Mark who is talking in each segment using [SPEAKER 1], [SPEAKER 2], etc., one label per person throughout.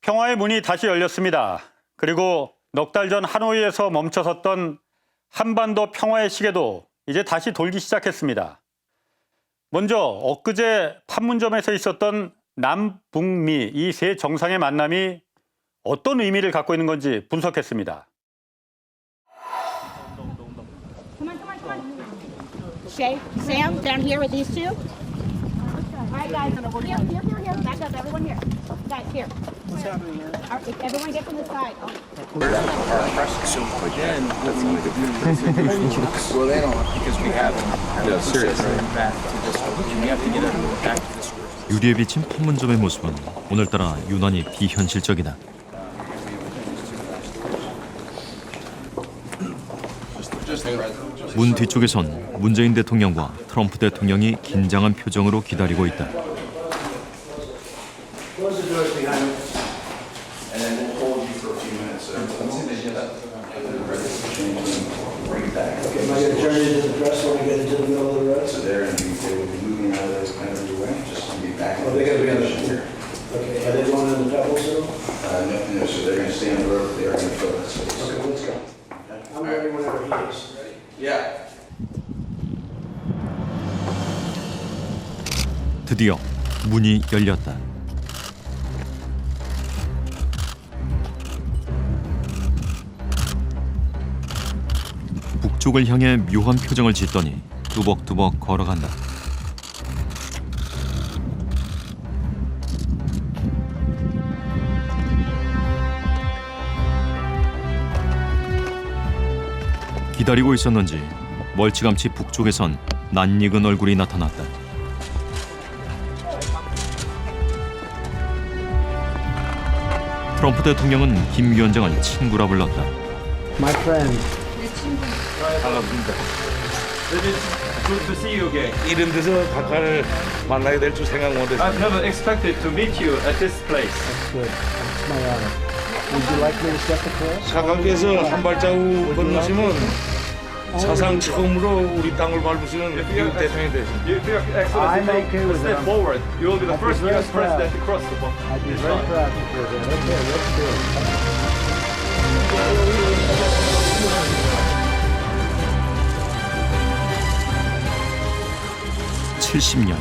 [SPEAKER 1] 평화의 문이 다시 열렸습니다. 그리고 넉 달 전 하노이에서 멈춰섰던 한반도 평화의 시계도 이제 다시 돌기 시작했습니다. 먼저 엊그제 판문점에서 있었던 남북미 이 세 정상의 만남이 어떤 의미를 갖고 있는 건지 분석했습니다.
[SPEAKER 2] Shay, Sam, down here with these two. All right, guys. Here. Back up, everyone here. Guys, here. What's happening here? All right, everyone get from the side.
[SPEAKER 3] Well, they don't because we haven't. Serious. We have to get it back to this.
[SPEAKER 4] 유리에 비친 판문점의 모습은 오늘따라 유난히 비현실적이다. 문 뒤쪽에선 문재인 대통령과 트럼프 대통령이 긴장한 표정으로 기다리고 있다. 드디어 문이 열렸다. 북쪽을 향해 묘한 표정을 짓더니 뚜벅뚜벅 걸어간다. 기다리고 있었는지 멀찌감치 북쪽에선 낯익은 얼굴이 나타났다. 트럼프 대통령은 김 위원장을 친구라 불렀다.
[SPEAKER 5] My friend.
[SPEAKER 6] 반갑습니다. Good to see you again. 이런 데서 각하를 만나게 될 줄 생각 못했어요. I've never expected to meet you at this place.
[SPEAKER 5] That's good. It's my honor. Would you like me to step across?
[SPEAKER 6] 각하께서 한 발자국 건너시면 사상 처음으로 우리 땅을 밟으시는 미국 대통령이 되십니다.
[SPEAKER 5] I'm okay with
[SPEAKER 6] Step
[SPEAKER 5] that.
[SPEAKER 6] forward. You will be the
[SPEAKER 5] I'd be
[SPEAKER 6] first
[SPEAKER 5] very
[SPEAKER 6] U.S. president to cross the
[SPEAKER 5] I'd be
[SPEAKER 6] this
[SPEAKER 5] very
[SPEAKER 6] line.
[SPEAKER 5] proud to do that. Okay, let's do it.
[SPEAKER 4] 70년,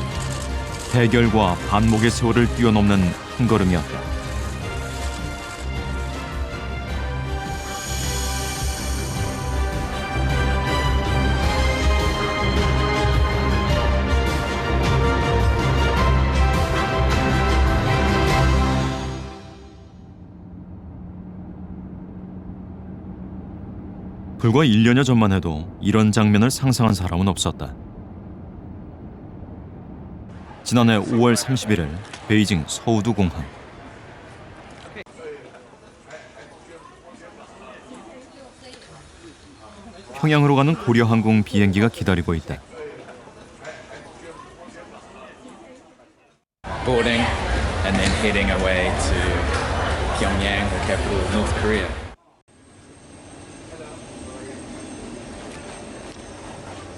[SPEAKER 4] 대결과 반목의 세월을 뛰어넘는 한 걸음이었다. 불과 1년여 전만 해도 이런 장면을 상상한 사람은 없었다. 지난해 5월 31일 베이징 서우두 공항. 평양으로 가는 고려항공 비행기가 기다리고 있다.
[SPEAKER 7] Boarding and then heading away to Pyongyang, the capital of North Korea.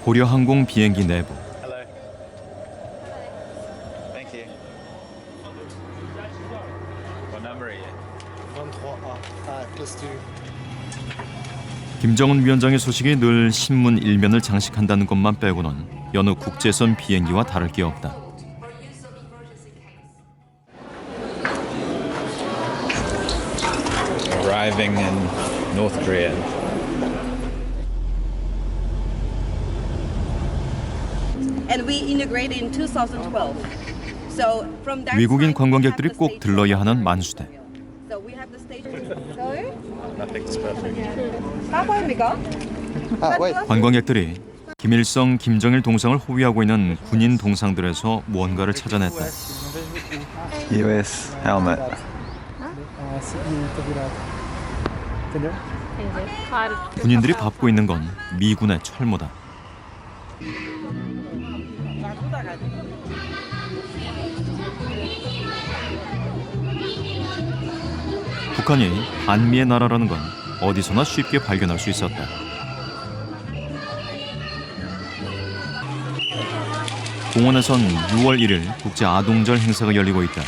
[SPEAKER 4] 고려항공 비행기 내부. 김정은 위원장의 소식이 늘 신문 일면을 장식한다는 것만 빼고는 여느 국제선 비행기와 다를 게 없다.
[SPEAKER 7] Arriving in North Korea.
[SPEAKER 8] And we integrated in 2012. So from that
[SPEAKER 4] 외국인
[SPEAKER 8] time,
[SPEAKER 4] 관광객들이
[SPEAKER 8] we have
[SPEAKER 4] 꼭
[SPEAKER 8] the
[SPEAKER 4] 들러야 하는
[SPEAKER 8] station.
[SPEAKER 4] 만수대.
[SPEAKER 8] So we have the station.
[SPEAKER 7] Nothing's perfect.
[SPEAKER 8] 사과입니까?
[SPEAKER 4] 관광객들이 김일성, 김정일 동상을 호위하고 있는 군인 동상들에서 무언가를 찾아냈다.
[SPEAKER 9] US helmet.
[SPEAKER 4] 군인들이 밟고 있는 건 미군의 철모다. 북한이 반미의 나라라는 건 어디서나 쉽게 발견할 수 있었다. 공원에선 6월 1일 국제 아동절 행사가 열리고 있다.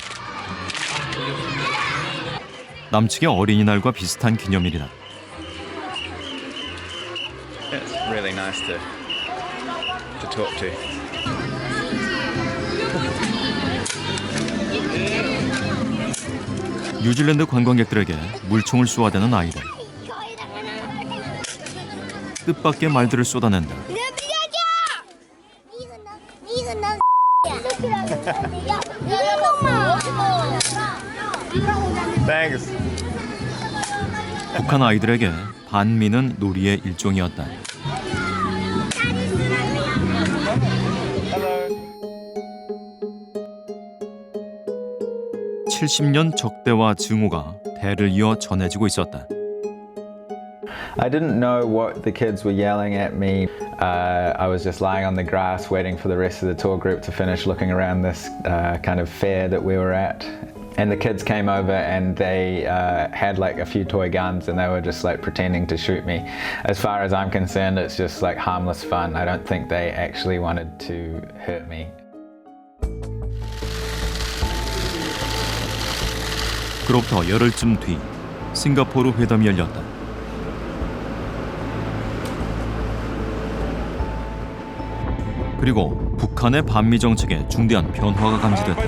[SPEAKER 4] 남측의 어린이날과 비슷한 기념일이다.
[SPEAKER 7] It's really nice to talk to.
[SPEAKER 4] 뉴질랜드 관광객들에게 물총을 쏘아대는 아이들. 뜻밖의 말들을 쏟아낸다.
[SPEAKER 7] Thanks.
[SPEAKER 4] 북한 아이들에게 반미는 놀이의 일종이었다. hello. 70년 적대와 증오가 대를 이어 전해지고 있었다.
[SPEAKER 9] I didn't know what the kids were yelling at me. I was just lying on the grass waiting for the rest of the tour group to finish looking around this kind of fair that we were at. And the kids came over and they had like a few toy guns and they were just like pretending to shoot me. As far as I'm concerned, it's just like harmless fun. I don't think they actually wanted to hurt me.
[SPEAKER 4] 그로부터 열흘쯤 뒤 싱가포르 회담이 열렸다. 그리고 북한의 반미 정책에 중대한 변화가 감지됐다.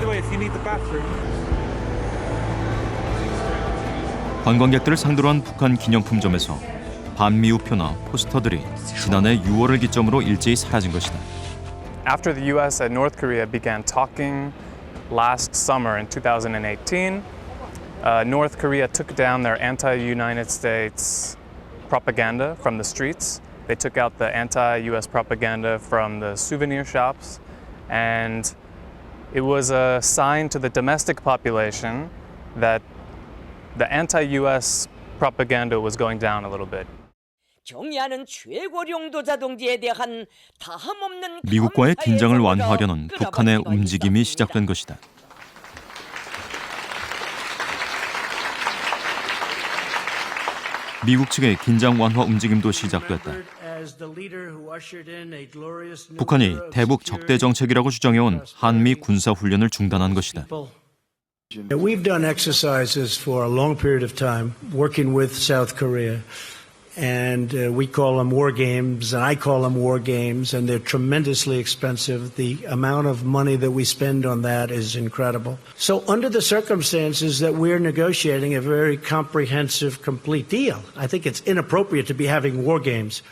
[SPEAKER 4] 관광객들을 상대로 한 북한 기념품점에서 반미 우표나 포스터들이 지난해 6월을 기점으로 일제히 사라진 것이다.
[SPEAKER 10] After the US and North Korea began talking last summer in 2018, North Korea took down their anti-United States propaganda from the streets. They took out the anti-US propaganda from the souvenir shops, and it was a sign to the domestic population that the anti-US propaganda was going down a little bit.
[SPEAKER 11] 경의하는 최고령도 자동지에 대한 다함없는
[SPEAKER 4] 미국과의 긴장을 완화하려는 북한의 움직임이 시작된 것이다. 미국 측의 긴장 완화 움직임도 시작됐다. 북한이 대북 적대 정책이라고 주장해온 한미 군사 훈련을 중단한 것이다.
[SPEAKER 5] We've done exercises for a long period of time working with South Korea. And we call them war games, and I call them war games, and they're tremendously expensive. The amount of money that we spend on that is incredible. So under the circumstances that we're negotiating a very comprehensive, complete deal, I think it's inappropriate to be having war games.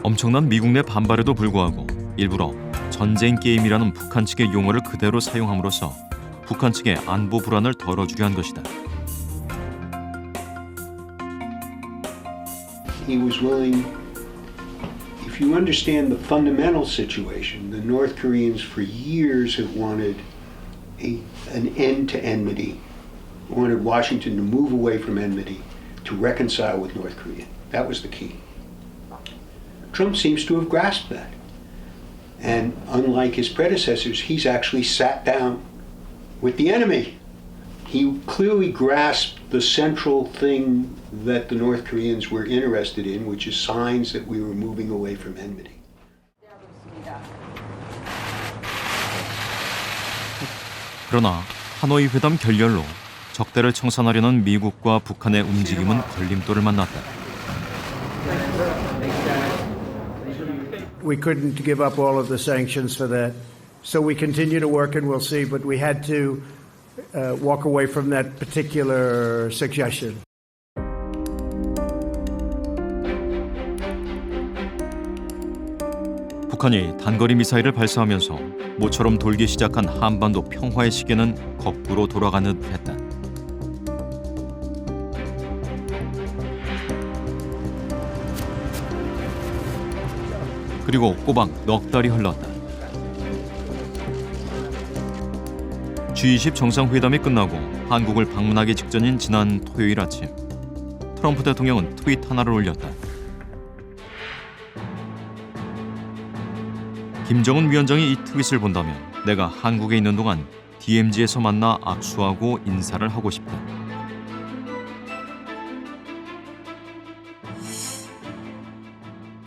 [SPEAKER 4] 엄청난 미국 내 반발에도 불구하고 일부러 전쟁 게임이라는 북한 측의 용어를 그대로 사용함으로써 북한 측의 안보 불안을 덜어주려 한 것이다.
[SPEAKER 12] He was willing, if you understand the fundamental situation, the North Koreans for years have wanted an end to enmity, wanted Washington to move away from enmity, to reconcile with North Korea. That was the key. Trump seems to have grasped that. And unlike his predecessors, he's actually sat down with the enemy. He clearly grasped the central thing that the North Koreans were interested in, which is signs that we were moving away from enmity.
[SPEAKER 4] 그러나 하노이 회담 결렬로 적대를 청산하려는 미국과 북한의 움직임은 걸림돌을 만났다.
[SPEAKER 5] We couldn't give up all of the sanctions for that. So we continue to work and we'll see, but we had to walk away from that particular suggestion.
[SPEAKER 4] 북한이 단거리 미사일을 발사하면서 모처럼 돌기 시작한 한반도 평화의 시계는 거꾸로 돌아가는 듯했다. 그리고 꼬박 넉 달이 흘렀다. G20 정상회담이 끝나고 한국을 방문하기 직전인 지난 토요일 아침, 트럼프 대통령은 트윗 하나를 올렸다. 김정은 위원장이 이 트윗을 본다면 내가 한국에 있는 동안 DMZ에서 만나 악수하고 인사를 하고 싶다.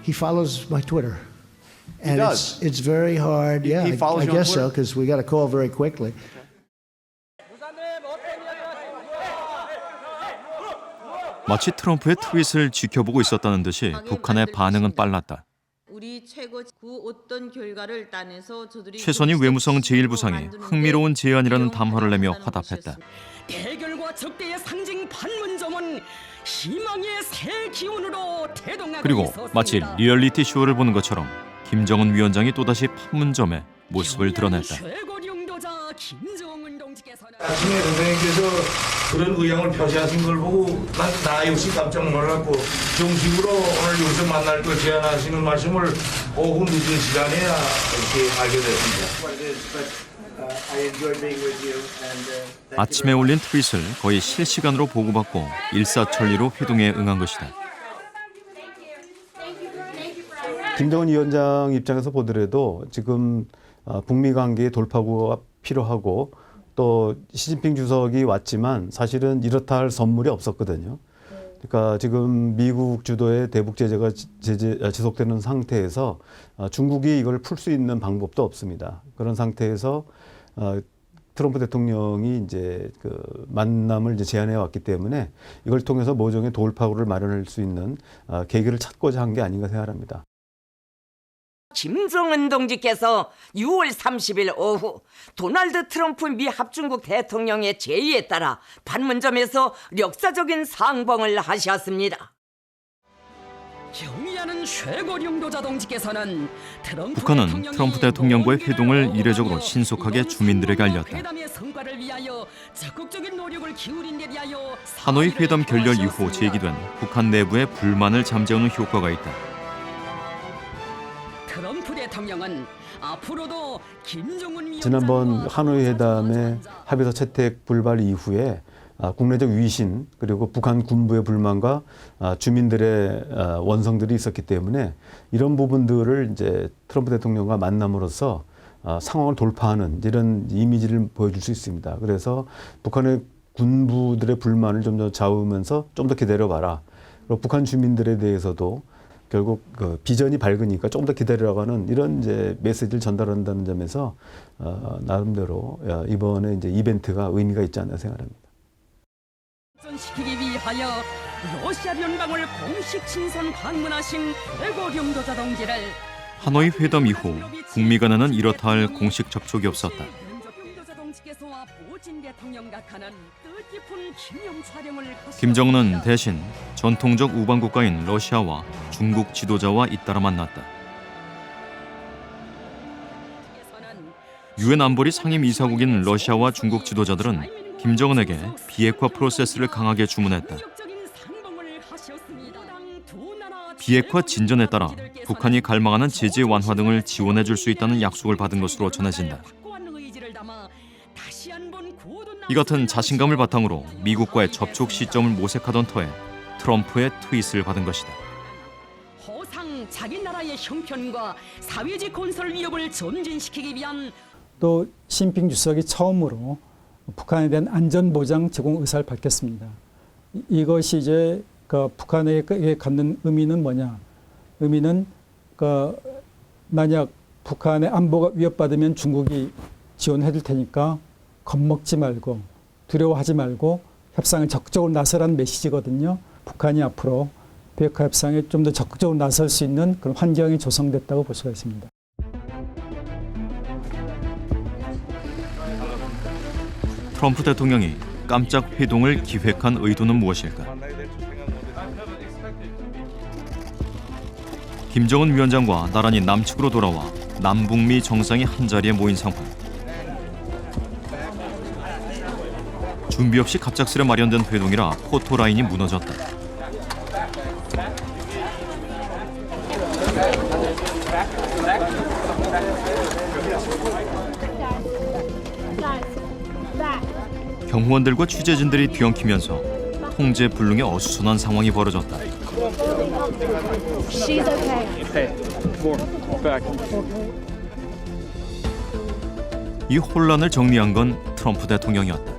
[SPEAKER 5] He follows my Twitter.
[SPEAKER 13] He
[SPEAKER 5] And
[SPEAKER 13] does?
[SPEAKER 5] it's very hard.
[SPEAKER 13] He-
[SPEAKER 5] Yeah,
[SPEAKER 13] he follows
[SPEAKER 5] I
[SPEAKER 13] you on
[SPEAKER 5] guess so,
[SPEAKER 13] Twitter?
[SPEAKER 5] because we got a call very quickly.
[SPEAKER 4] 마치 트럼프의 트윗을 지켜보고 있었다는 듯이 북한의 반응은 빨랐다.
[SPEAKER 14] 우리 최고 그 어떤 결과를 따내서 저들이
[SPEAKER 4] 최선희 외무성 제1부상이 흥미로운 제안이라는 담화를 내며 화답했다.
[SPEAKER 11] 대결과 적대의 상징 판문점은 희망의 새 기운으로 태동하고
[SPEAKER 4] 그리고
[SPEAKER 11] 있었습니다.
[SPEAKER 4] 마치 리얼리티 쇼를 보는 것처럼 김정은 위원장이 또다시 판문점의 모습을 드러냈다.
[SPEAKER 11] 최고령도자 김정은 동지께서는
[SPEAKER 6] 나중에 선생님께서 그런 의향을 표시하신 걸 보고 나 역시 깜짝 놀랐고 정식으로 오늘 여기서 만날 걸 제안하시는 말씀을 오후 늦은 시간에야 이렇게 알게 됐습니다.
[SPEAKER 4] 아침에 올린 트윗을 거의 실시간으로 보고받고 일사천리로 회동에 응한 것이다.
[SPEAKER 15] 김정은 위원장 입장에서 보더라도 지금 북미 관계의 돌파구가 필요하고 또 시진핑 주석이 왔지만 사실은 이렇다 할 선물이 없었거든요. 그러니까 지금 미국 주도의 대북 제재가 지속되는 상태에서 중국이 이걸 풀 수 있는 방법도 없습니다. 그런 상태에서 트럼프 대통령이 이제 그 만남을 이제 제안해 왔기 때문에 이걸 통해서 모종의 돌파구를 마련할 수 있는 계기를 찾고자 한 게 아닌가 생각합니다.
[SPEAKER 11] 김정은 동지께서 6월 30일 오후 도널드 트럼프 미 합중국 대통령의 제의에 따라 판문점에서 역사적인 상봉을 하셨습니다. 경의하는 최고령도자 동지께서는
[SPEAKER 4] 북한은 트럼프 대통령과의 회동을 이례적으로 신속하게 주민들에게 알렸다.
[SPEAKER 11] 회담의 성과를 위하여 적극적인 노력을 기울인 데 대하여
[SPEAKER 4] 하노이 회담 결렬 이후 제기된 북한 내부의 불만을 잠재우는 효과가 있다.
[SPEAKER 11] 트럼프 대통령은 앞으로도 김정은
[SPEAKER 15] 지난번 하노이 회담의 합의서 채택 불발 이후에 국내적 위신 그리고 북한 군부의 불만과 주민들의 원성들이 있었기 때문에 이런 부분들을 이제 트럼프 대통령과 만남으로써 상황을 돌파하는 이런 이미지를 보여줄 수 있습니다. 그래서 북한의 군부들의 불만을 좀 더 좌우면서 좀 더 기다려봐라. 그리고 북한 주민들에 대해서도 결국 그 비전이 밝으니까 좀 더 기다리라고 하는 이런 이제 메시지를 전달한다는 점에서 나름대로 이번에 이제 이벤트가 의미가 있지 않나 생각합니다.
[SPEAKER 11] 시키기 위하여 러시아 변방을 공식 친선 방문하신 최고령도자 동지를
[SPEAKER 4] 하노이 회담 이후 북미 간에는 이렇다 할 공식 접촉이 없었다.
[SPEAKER 11] 영도자 동지께서와 putin 대통령과 하는 뜻깊은 기념 촬영을
[SPEAKER 4] 김정은은 대신 전통적 우방 국가인 러시아와 중국 지도자와 잇따라 만났다. 유엔 안보리 상임 이사국인 러시아와 중국 지도자들은 김정은에게 비핵화 프로세스를 강하게 주문했다. 비핵화 진전에 따라 북한이 갈망하는 제재 완화 등을 지원해 줄 수 있다는 약속을 받은 것으로 전해진다. 이 같은 자신감을 바탕으로 미국과의 접촉 시점을 모색하던 터에 트럼프의 트윗을 받은 것이다.
[SPEAKER 11] 허상 자기 나라의 형편과 사회적 건설 위협을 전진시키기 위한
[SPEAKER 16] 또 시진핑 주석이 처음으로 북한에 대한 안전보장 제공 의사를 밝혔습니다. 이것이 이제 그 북한에게 갖는 의미는 뭐냐? 의미는 그 만약 북한의 안보가 위협받으면 중국이 지원해 줄 테니까 겁먹지 말고 두려워하지 말고 협상에 적극적으로 나서라는 메시지거든요. 북한이 앞으로 비핵화 협상에 좀 더 적극적으로 나설 수 있는 그런 환경이 조성됐다고 볼 수가 있습니다.
[SPEAKER 4] 트럼프 대통령이 깜짝 회동을 기획한 의도는 무엇일까? 김정은 위원장과 나란히 남측으로 돌아와 남북미 정상이 한자리에 모인 상황. 준비 없이 갑작스레 마련된 회동이라 포토라인이 무너졌다. 경호원들과 취재진들이 뒤엉키면서 통제 불능의 어수선한 상황이 벌어졌다.
[SPEAKER 2] She's okay.
[SPEAKER 3] Hey, more back.
[SPEAKER 4] 이 혼란을 정리한 건 트럼프 대통령이었다.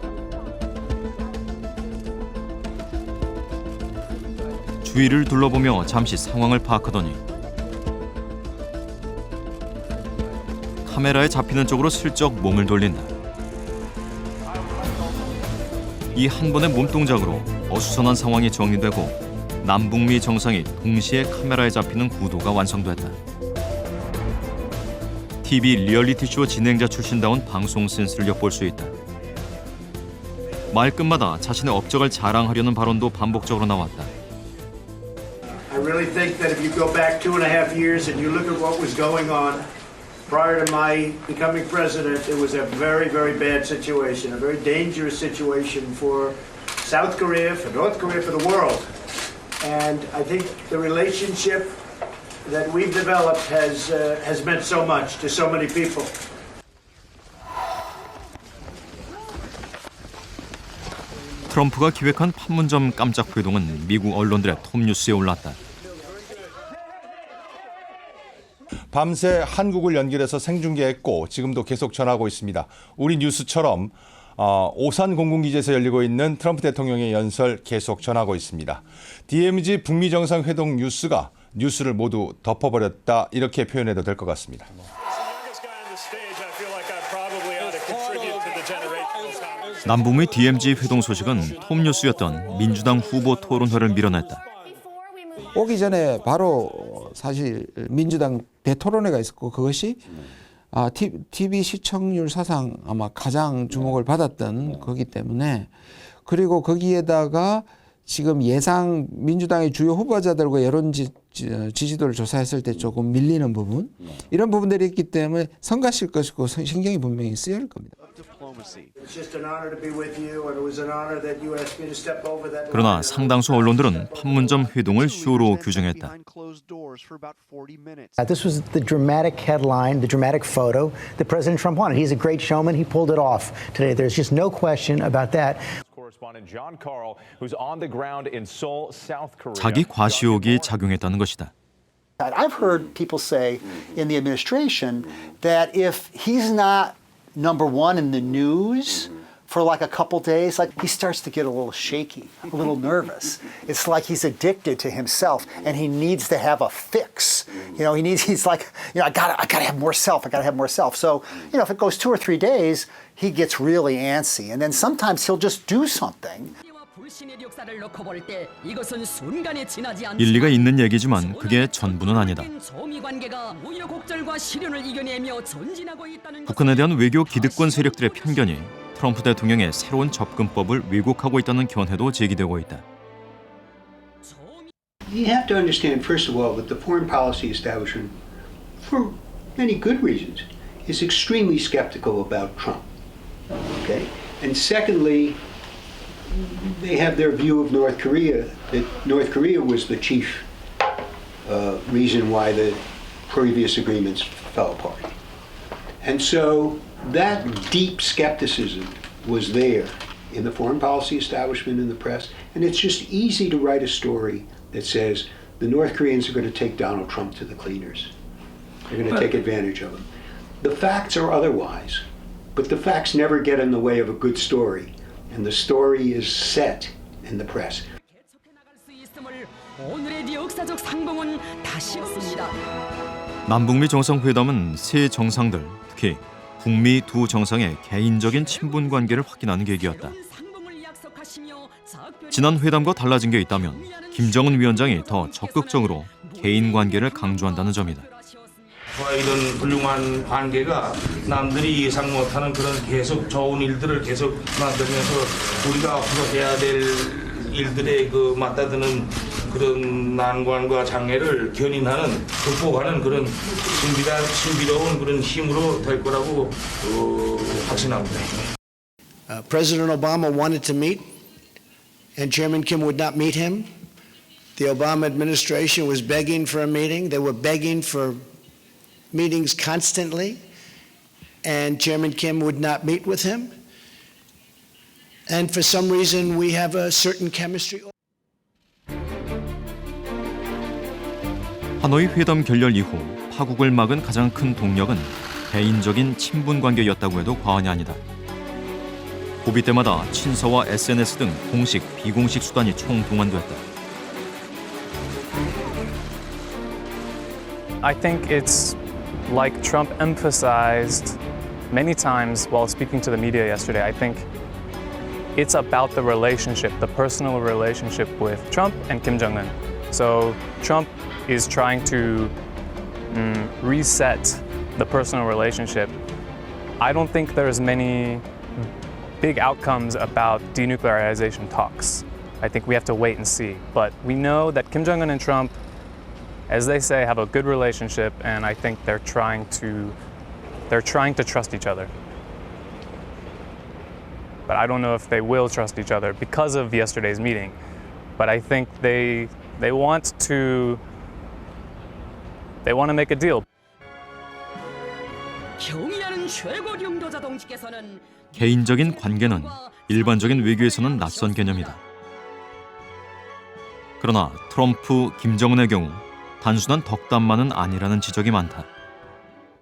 [SPEAKER 4] 주위를 둘러보며 잠시 상황을 파악하더니 카메라에 잡히는 쪽으로 슬쩍 몸을 돌린다. 이 한 번의 몸동작으로 어수선한 상황이 정리되고 남북미 정상이 동시에 카메라에 잡히는 구도가 완성됐다. TV 리얼리티쇼 진행자 출신다운 방송 센스를 엿볼 수 있다. 말끝마다 자신의 업적을 자랑하려는 발언도 반복적으로 나왔다.
[SPEAKER 5] I really think that if you go back 2.5 years and you look at what was going on prior to my becoming president, it was a very, very bad situation, a very dangerous situation for South Korea, for North Korea, for the world. And I think the relationship that we've developed has meant so much to so many people.
[SPEAKER 4] 트럼프가 기획한 판문점 깜짝 회동은 미국 언론들의 톱뉴스에 올랐다.
[SPEAKER 13] 밤새 한국을 연결해서 생중계했고 지금도 계속 전하고 있습니다. 우리 뉴스처럼 오산 공군기지에서 열리고 있는 트럼프 대통령의 연설 계속 전하고 있습니다. DMZ 북미 정상회동 뉴스가 뉴스를 모두 덮어버렸다 이렇게 표현해도 될 것 같습니다.
[SPEAKER 4] 남북미 DMZ 회동 소식은 톱뉴스였던 민주당 후보 토론회를 밀어냈다.
[SPEAKER 17] 오기 전에 바로 사실 민주당 대토론회가 있었고 그것이 TV 시청률 사상 아마 가장 주목을 받았던 거기 때문에 그리고 거기에다가 지금 예상 민주당의 주요 후보자들과 여론 지지도를 조사했을 때 조금 밀리는 부분 이런 부분들이 있기 때문에 성가실 것이고 신경이 분명히 쓰여야 할 겁니다.
[SPEAKER 4] 그러나 상당수 언론들은 판문점 회동을 쇼로 규정했다.
[SPEAKER 18] This was the dramatic headline, the dramatic photo that President Trump wanted. He's a great showman. He pulled it off today. There's just no question about that.
[SPEAKER 4] 자기 과시욕이 작용했다는 것이다.
[SPEAKER 19] I've heard people say in the administration that if he's not number one in the news for like a couple days, like he starts to get a little shaky, a little nervous. It's like he's addicted to himself and he needs to have a fix. You know, he's like, you know, I gotta have more self. I gotta have more self. So, you know, if it goes 2 or 3 days, he gets really antsy, and then sometimes he'll just do something.
[SPEAKER 4] 일리가 있는 얘기지만 그게 전부는 아니다. 북한에 대한 외교 기득권 세력들의 편견이 트럼프 대통령의 새로운 접근법을 왜곡하고 있다는 견해도 제기되고 있다.
[SPEAKER 12] You have to understand, first of all, that the foreign policy establishment, for many good reasons, is extremely skeptical about Trump. Okay? And secondly, they have their view of North Korea, that North Korea was the chief reason why the previous agreements fell apart. And so that deep skepticism was there in the foreign policy establishment and the press, and it's just easy to write a story that says the North Koreans are going to take Donald Trump to the cleaners. They're going to take advantage of him. The facts are otherwise, but the facts never get in the way of a good story, and the story is set in the press.
[SPEAKER 4] 남북미 정상회담은 세 정상들, 특히 북미 두 정상의 개인적인 친분 관계를 확인하는 계기였다. 지난 회담과 달라진 게 있다면 김정은 위원장이 더 적극적으로 개인 관계를 강조한다는 점이다.
[SPEAKER 6] 이런 훌륭한 관계가 남들이 예상 못하는 그런 계속 좋은 일들을 계속 만들면서 우리가 앞으로 해야 될 일들에 그 맞닿는 그런 난관과 장애를 견인하는 극복하는 그런 신비로운 그런 힘으로 될 거라고 확신합니다.
[SPEAKER 5] President Obama wanted to meet, and Chairman Kim would not meet him. The Obama administration was begging for a meeting. They were begging for meetings constantly, and Chairman Kim would not meet with him. And for some reason, we have a certain chemistry.
[SPEAKER 4] 하노이 회담 결렬 이후 파국을 막은 가장 큰 동력은 개인적인 친분 관계였다고 해도 과언이 아니다. 고비 때마다 친서와 SNS 등 공식, 비공식 수단이 총동원됐다.
[SPEAKER 10] I think it's like Trump emphasized many times while speaking to the media yesterday. I think it's about the relationship, the personal relationship with Trump and Kim Jong-un. So Trump is trying to reset the personal relationship. I don't think there's many big outcomes about denuclearization talks. I think we have to wait and see. But we know that Kim Jong-un and Trump, as they say, have a good relationship, and I think they're trying to trust each other. But I don't know if they will trust each other because of yesterday's meeting. But I think they want to make a deal.
[SPEAKER 11] 경의하는 최고領導者 동지께서는
[SPEAKER 4] 개인적인 관계는 일반적인 외교에서는 낯선 개념이다. 그러나 트럼프, 김정은의 경우 단순한 덕담만은 아니라는 지적이 많다.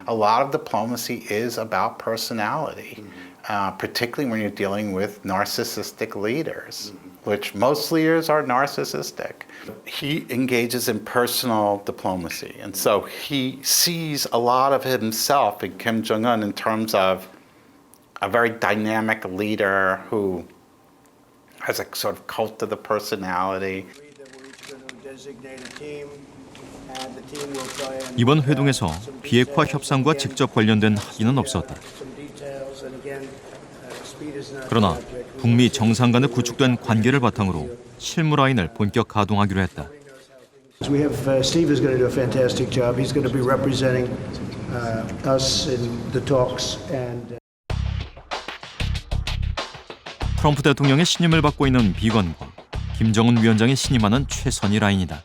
[SPEAKER 20] A lot of diplomacy is about personality, particularly when you're dealing with narcissistic leaders, which most leaders are narcissistic. He engages in personal diplomacy, and so he sees a lot of himself in Kim Jong-un in terms of a very dynamic leader who has a sort of cult of the personality.
[SPEAKER 4] 이번 회동에서 비핵화 협상과 직접 관련된 합의는 없었다. 그러나 북미 정상 간에 구축된 관계를 바탕으로 실무 라인을 본격 가동하기로 했다.
[SPEAKER 5] We have Steve is going to do a fantastic job. He's going to be representing us in the talks and.
[SPEAKER 4] 트럼프 대통령의 신임을 받고 있는 비건과 김정은 위원장이 신임하는 최선의 라인이다.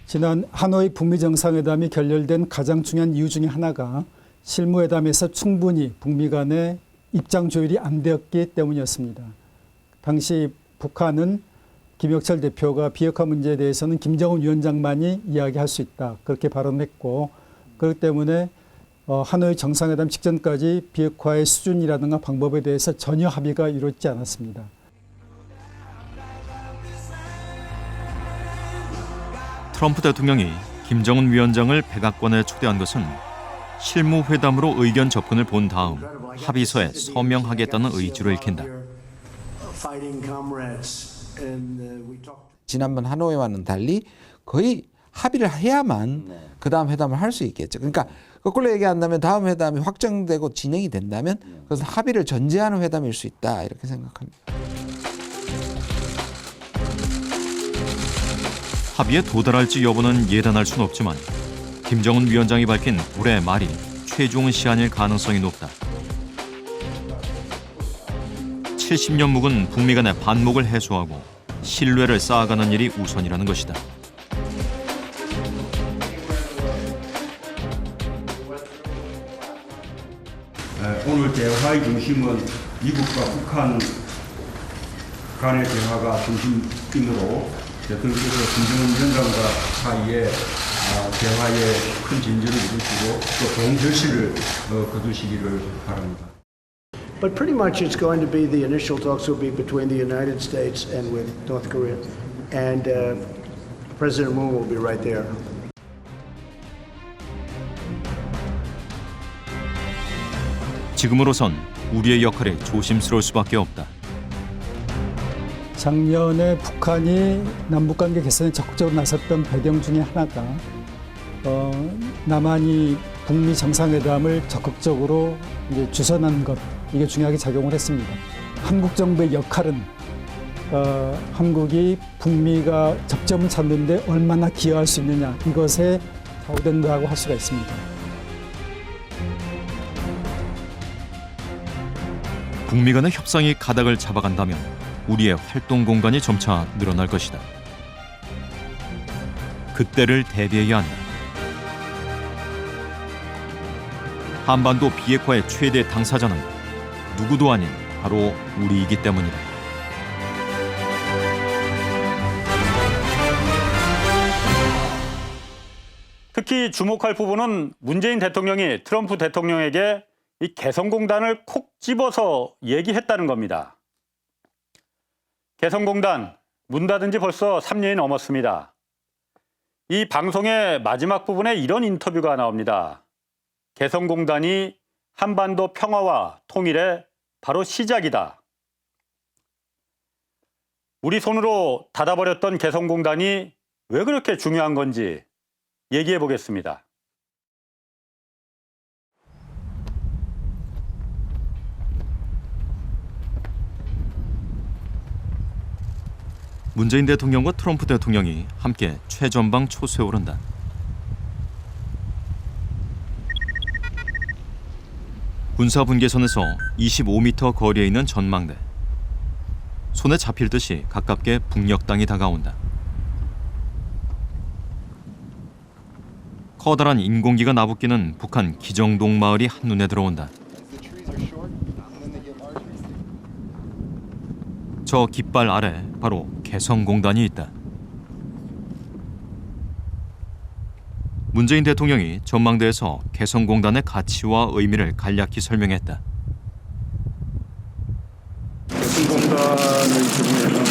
[SPEAKER 16] 지난 하노이 북미 정상회담이 결렬된 가장 중요한 이유 중에 하나가 실무회담에서 충분히 북미 간의 입장 조율이 안 되었기 때문이었습니다. 당시 북한은 김혁철 대표가 비핵화 문제에 대해서는 김정은 위원장만이 이야기할 수 있다. 그렇게 발언했고 그렇기 때문에 하노이 정상회담 직전까지 비핵화의 수준이라든가 방법에 대해서 전혀 합의가 이루어지지 않았습니다.
[SPEAKER 4] 트럼프 대통령이 김정은 위원장을 백악관에 초대한 것은 실무회담으로 의견 접근을 본 다음 합의서에 서명하겠다는 의지로 읽힌다.
[SPEAKER 17] 지난번 하노이와는 달리 거의 합의를 해야만 그 다음 회담을 할 수 있겠죠. 그러니까 거꾸로 얘기한다면 다음 회담이 확정되고 진행이 된다면 그것은 합의를 전제하는 회담일 수 있다 이렇게 생각합니다.
[SPEAKER 4] 합의에 도달할지 여부는 예단할 수는 없지만 김정은 위원장이 밝힌 올해 말이 최종 시한일 가능성이 높다. 70년 묵은 북미 간의 반목을 해소하고 신뢰를 쌓아가는 일이 우선이라는 것이다.
[SPEAKER 21] 오늘 대화의 중심은 미국과 북한 간의 대화가 중심이므로 대통령께서 김정은 위원장과 사이에 대화에 큰 진전을 이루시고 또 좋은 결실을 거두시기를 바랍니다.
[SPEAKER 5] But pretty much it's going to be the initial talks will be between the United States and with North Korea, and President Moon will be right there.
[SPEAKER 4] 지금으로선 우리의 역할이 조심스러울 수밖에 없다.
[SPEAKER 16] 작년에 북한이 남북관계 개선에 적극적으로 나섰던 배경 중에 하나가 남한이 북미 정상회담을 적극적으로 이제 주선한 것, 이게 중요하게 작용을 했습니다. 한국 정부의 역할은 한국이 북미가 접점을 찾는데 얼마나 기여할 수 있느냐, 이것에 좌우된다고 할 수가 있습니다.
[SPEAKER 4] 북미 간의 협상이 가닥을 잡아간다면 우리의 활동 공간이 점차 늘어날 것이다. 그때를 대비해야 한다. 한반도 비핵화의 최대 당사자는 누구도 아닌 바로 우리이기 때문이다.
[SPEAKER 1] 특히 주목할 부분은 문재인 대통령이 트럼프 대통령에게 이 개성공단을 콕 집어서 얘기했다는 겁니다. 개성공단 문 닫은 지 벌써 3년이 넘었습니다. 이 방송의 마지막 부분에 이런 인터뷰가 나옵니다. 개성공단이 한반도 평화와 통일의 바로 시작이다. 우리 손으로 닫아버렸던 개성공단이 왜 그렇게 중요한 건지 얘기해 보겠습니다.
[SPEAKER 4] 문재인 대통령과 트럼프 대통령이 함께 최전방 초소에 오른다. 군사분계선에서 25m 거리에 있는 전망대. 손에 잡힐 듯이 가깝게 북녘 땅이 다가온다. 커다란 인공기가 나부끼는 북한 기정동 마을이 한눈에 들어온다. 저 깃발 아래 바로 개성공단이 있다. 문재인 대통령이 전망대에서 개성공단의 가치와 의미를 간략히 설명했다.
[SPEAKER 21] 개성공단의 경우에는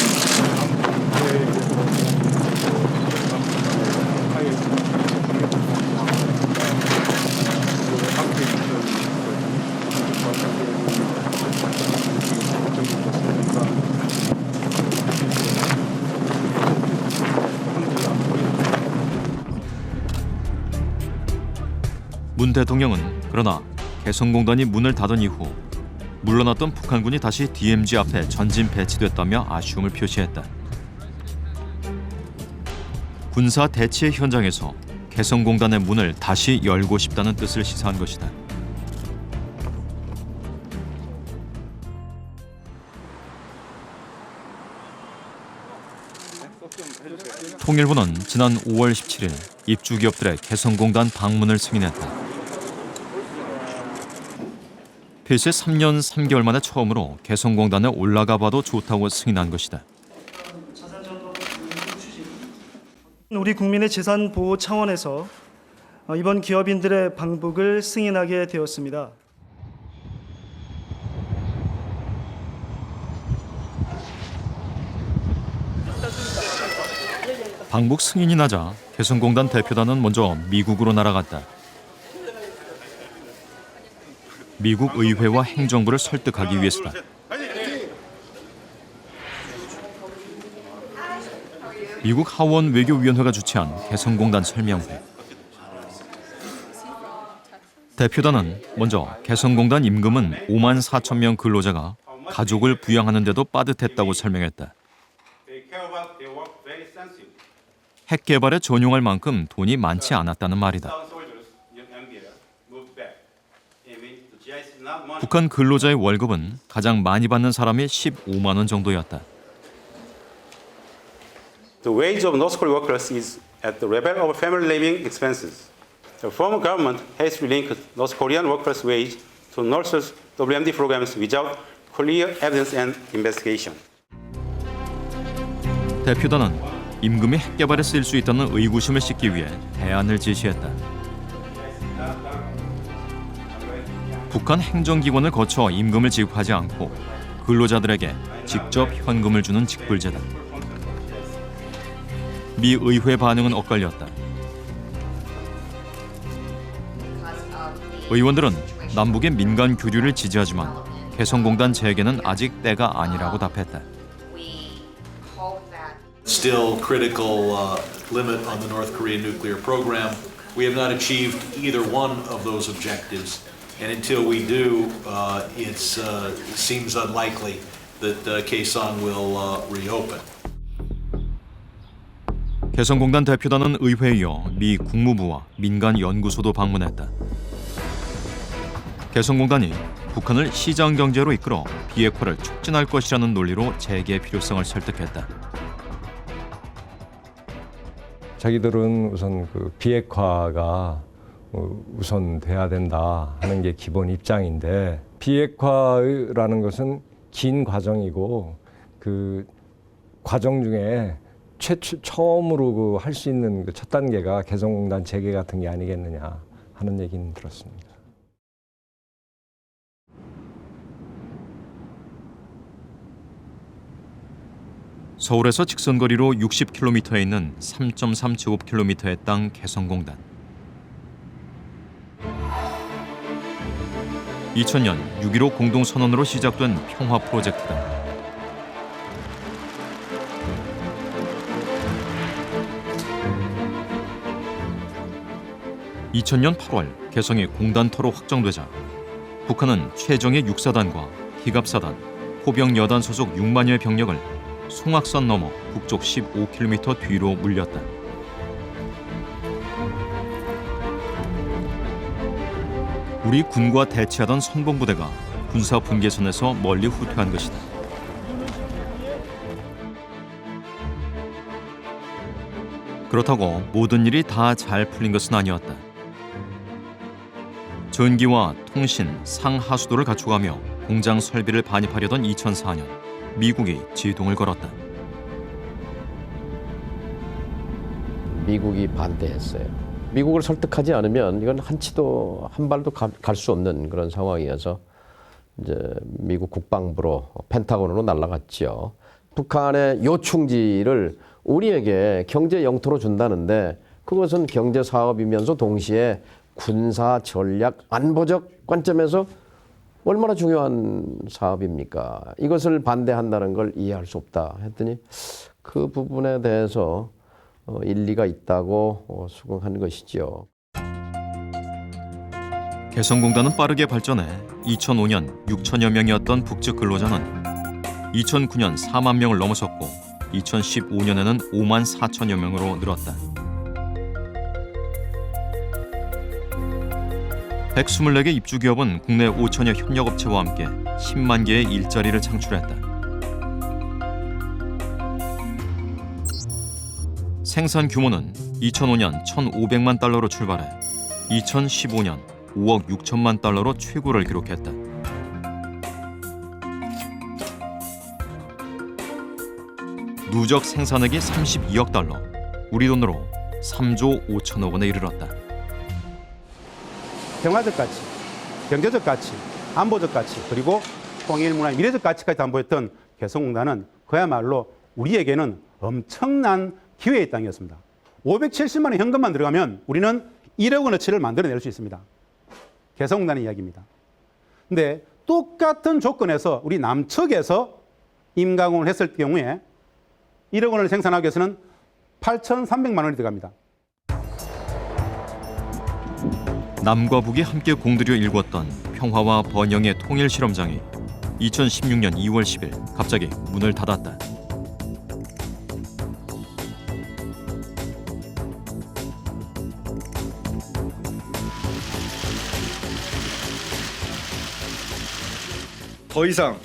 [SPEAKER 4] 문 대통령은 그러나 개성공단이 문을 닫은 이후 물러났던 북한군이 다시 DMZ 앞에 전진 배치됐다며 아쉬움을 표시했다. 군사 대치 현장에서 개성공단의 문을 다시 열고 싶다는 뜻을 시사한 것이다. 통일부는 지난 5월 17일 입주기업들의 개성공단 방문을 승인했다. 필시 3년 3개월 만에 처음으로 개성공단에 올라가 봐도 좋다고 승인한 것이다.
[SPEAKER 22] 우리 국민의 재산 보호 차원에서 이번 기업인들의 방북을 승인하게 되었습니다.
[SPEAKER 4] 방북 승인이 나자 개성공단 대표단은 먼저 미국으로 날아갔다. 미국 의회와 행정부를 설득하기 위해서다. 미국 하원 외교위원회가 주최한 개성공단 설명회. 대표단은 먼저 개성공단 임금은 5만 4천 명 근로자가 가족을 부양하는 데도 빠듯했다고 설명했다. 핵 개발에 전용할 만큼 돈이 많지 않았다는 말이다. 북한 근로자의 월급은 가장 많이 받는 사람이 15만 원 정도였다.
[SPEAKER 23] The wage of North Korean workers is at the level of family living expenses. The former government has linked North Korean workers' wage to nurses' WMD programs without clear evidence and investigation.
[SPEAKER 4] 대표단은 임금이 핵 개발에 쓰일 수 있다는 의구심을 씻기 위해 대안을 제시했다. 북한 행정기관을 거쳐 임금을 지급하지 않고 근로자들에게 직접 현금을 주는 직불제다. 미 의회 반응은 엇갈렸다. 의원들은 남북의 민간 교류를 지지하지만 개성공단 재개는 아직 때가 아니라고 답했다.
[SPEAKER 24] Still critical limit on the North Korean nuclear program. We have not achieved either one of those objectives. And until we do, it seems unlikely that Kaesong will reopen.
[SPEAKER 4] 개성공단 대표단은 의회에 이어 미 국무부와 민간 연구소도 방문했다. 개성공단이 북한을 시장 경제로 이끌어 비핵화를 촉진할 것이라는 논리로 재개 필요성을 설득했다.
[SPEAKER 25] 자기들은 우선 그 비핵화가 우선돼야 된다 하는 게 기본 입장인데, 비핵화라는 것은 긴 과정이고 그 과정 중에 처음으로 할 수 있는 첫 단계가 개성공단 재개 같은 게 아니겠느냐 하는 얘기는 들었습니다.
[SPEAKER 4] 서울에서 직선거리로 60km에 있는 3.3제곱킬로미터의 땅 개성공단. 2000년 6.15 공동선언으로 시작된 평화 프로젝트다. (2000년 8월) 개성이 공단터로 확정되자 북한은 최정예 육사단과 기갑사단, 호병여단 소속 6만여의 병력을 송악선 넘어 북쪽 15km 뒤로 물렸다. 우리 군과 대치하던 선봉부대가 군사 분계선에서 멀리 후퇴한 것이다. 그렇다고 모든 일이 다 잘 풀린 것은 아니었다. 전기와 통신, 상하수도를 갖춰가며 공장 설비를 반입하려던 2004년 미국이 제동을 걸었다.
[SPEAKER 7] 미국이 반대했어요. 미국을 설득하지 않으면 이건 한치도 한 발도 갈 수 없는 그런 상황이어서 이제 미국 국방부로 펜타곤으로 날아갔죠. 북한의 요충지를 우리에게 경제 영토로 준다는데 그것은 경제 사업이면서 동시에 군사 전략 안보적 관점에서 얼마나 중요한 사업입니까? 이것을 반대한다는 걸 이해할 수 없다 했더니 그 부분에 대해서 일리가 있다고 수긍한 것이죠.
[SPEAKER 4] 개성공단은 빠르게 발전해 2005년 6천여 명이었던 북측 근로자는 2009년 4만 명을 넘어섰고 2015년에는 5만 4천여 명으로 늘었다. 124개 입주기업은 국내 5천여 협력업체와 함께 10만 개의 일자리를 창출했다. 생산 규모는 2005년 1,500만 달러로 출발해 2015년 5억 6천만 달러로 최고를 기록했다. 누적 생산액이 32억 달러, 우리 돈으로 3조 5천억 원에 이르렀다.
[SPEAKER 8] 평화적 가치, 경제적 가치, 안보적 가치, 그리고 통일 문화의 미래적 가치까지 담보했던 개성공단은 그야말로 우리에게는 엄청난 기회의 땅이었습니다. 570만 원 현금만 들어가면 우리는 1억 원어치를 만들어낼 수 있습니다. 개성공단의 이야기입니다. 근데 똑같은 조건에서 우리 남측에서 임가공을 했을 경우에 1억 원을 생산하기 위해서는 8,300만 원이 들어갑니다.
[SPEAKER 4] 남과 북이 함께 공들여 일궜던 평화와 번영의 통일 실험장이 2016년 2월 10일 갑자기 문을 닫았다.
[SPEAKER 21] 더 이상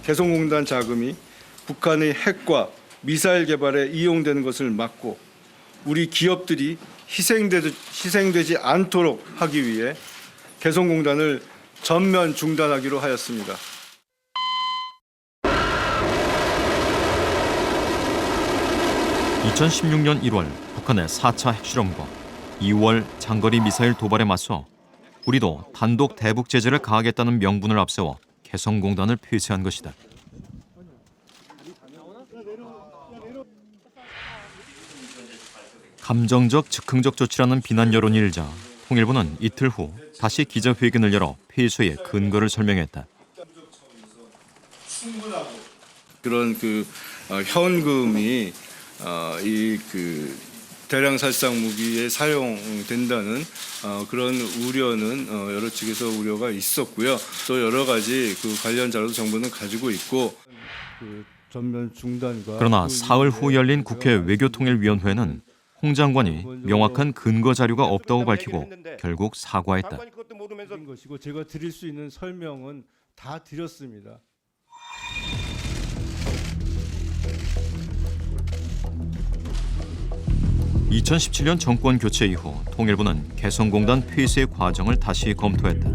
[SPEAKER 21] 개성공단 자금이 북한의 핵과 미사일 개발에 이용되는 것을 막고 우리 기업들이 희생되지 않도록 하기 위해 개성공단을 전면 중단하기로 하였습니다.
[SPEAKER 4] (2016년 1월) 북한의 4차 핵실험과 2월 장거리 미사일 도발에 맞서 우리도 단독 대북 제재를 가하겠다는 명분을 앞세워 개성공단을 폐쇄한 것이다. 감정적, 즉흥적 조치라는 비난 여론이 일자 통일부는 이틀 후 다시 기자회견을 열어 폐쇄의 근거를 설명했다.
[SPEAKER 21] 그런 현금이 대량 살상 무기에 사용된다는 그런 우려는 여러 측에서 우려가 있었고요. 또 여러 가지 관련 자료도 정부는 가지고 있고. 전면 중단과
[SPEAKER 4] 그러나 사흘 후 열린 국회 외교통일위원회는 홍 장관이 명확한 근거 자료가 없다고 밝히고 결국 사과했다.
[SPEAKER 21] 제가 드릴 수 있는 설명은 다 드렸습니다.
[SPEAKER 4] (2017년) 정권 교체 이후 통일부는 개성공단 폐쇄 과정을 다시 검토했다.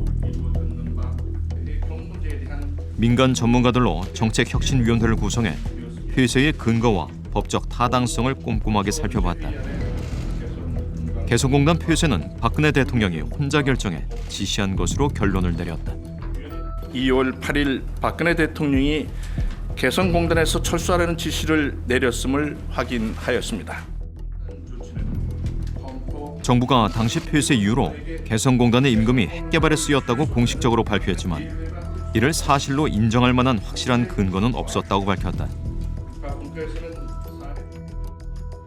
[SPEAKER 4] 민간 전문가들로 정책혁신위원회를 구성해 폐쇄의 근거와 법적 타당성을 꼼꼼하게 살펴봤다. 개성공단 폐쇄는 박근혜 대통령이 혼자 결정해 지시한 것으로 결론을 내렸다.
[SPEAKER 2] 2월 8일 박근혜 대통령이 개성공단에서 철수하라는 지시를 내렸음을 확인하였습니다.
[SPEAKER 4] 정부가 당시 폐쇄 이후로 개성공단의 임금이 핵개발에 쓰였다고 공식적으로 발표했지만 이를 사실로 인정할 만한 확실한 근거는 없었다고 밝혔다.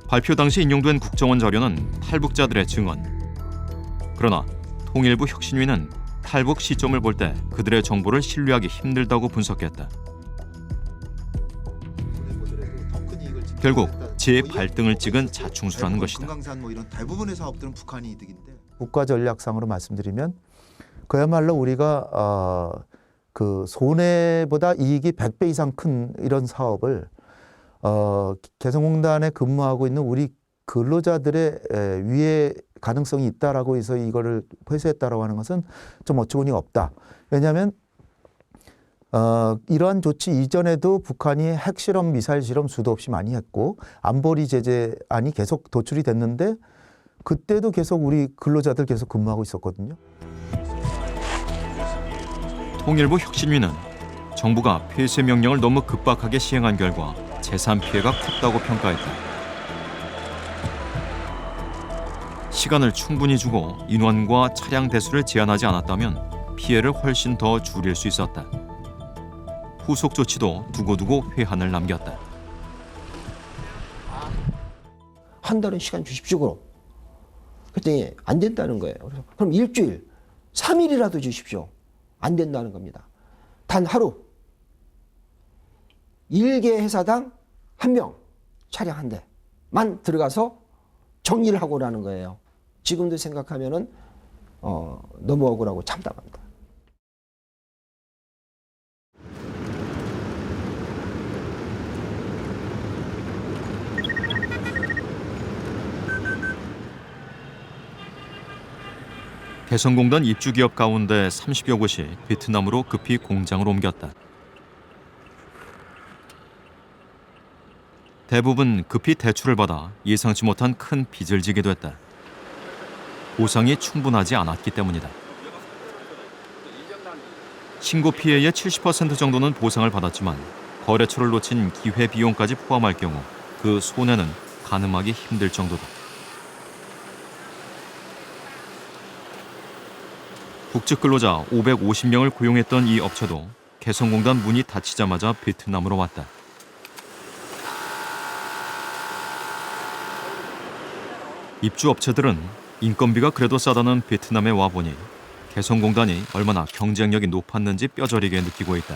[SPEAKER 4] 발표 당시 인용된 국정원 자료는 탈북자들의 증언. 그러나 통일부 혁신위는 탈북 시점을 볼 때 그들의 정보를 신뢰하기 힘들다고 분석했다. 결국 재발등을 찍은 자충수라는 것이다.
[SPEAKER 3] 금강산 뭐 이런 대부분의 사업들은 북한이 이득인데.
[SPEAKER 9] 국가 전략상으로 말씀드리면 그야말로 우리가 그 손해보다 이익이 100배 이상 큰 이런 사업을 개성공단에 근무하고 있는 우리 근로자들의 위해 가능성이 있다라고 해서 이거를 폐쇄했다라고 하는 것은 좀 어처구니가 없다. 왜냐하면 이러한 조치 이전에도 북한이 핵실험, 미사일 실험 수도 없이 많이 했고 안보리 제재안이 계속 도출이 됐는데 그때도 계속 우리 근로자들 계속 근무하고 있었거든요.
[SPEAKER 4] 통일부 혁신위는 정부가 폐쇄 명령을 너무 급박하게 시행한 결과 재산 피해가 컸다고 평가했다. 시간을 충분히 주고 인원과 차량 대수를 제한하지 않았다면 피해를 훨씬 더 줄일 수 있었다. 후속 조치도 두고두고 회한을 남겼다.
[SPEAKER 14] 한 달은 시간 주십시오. 그랬더니 안 된다는 거예요. 그래서 그럼 일주일, 3일이라도 주십시오. 안 된다는 겁니다. 단 하루 1개 회사당 1명 차량 한 대만 들어가서 정리를 하고라는 거예요. 지금도 생각하면은 너무 억울하고 참담합니다.
[SPEAKER 4] 개성공단 입주기업 가운데 30여 곳이 베트남으로 급히 공장을 옮겼다. 대부분 급히 대출을 받아 예상치 못한 큰 빚을 지게 됐다. 보상이 충분하지 않았기 때문이다. 신고 피해의 70% 정도는 보상을 받았지만 거래처를 놓친 기회비용까지 포함할 경우 그 손해는 가늠하기 힘들 정도다. 국직 근로자 550명을 고용했던 이 업체도 개성공단 문이 닫히자마자 베트남으로 왔다. 입주업체들은 인건비가 그래도 싸다는 베트남에 와보니 개성공단이 얼마나 경쟁력이 높았는지 뼈저리게 느끼고 있다.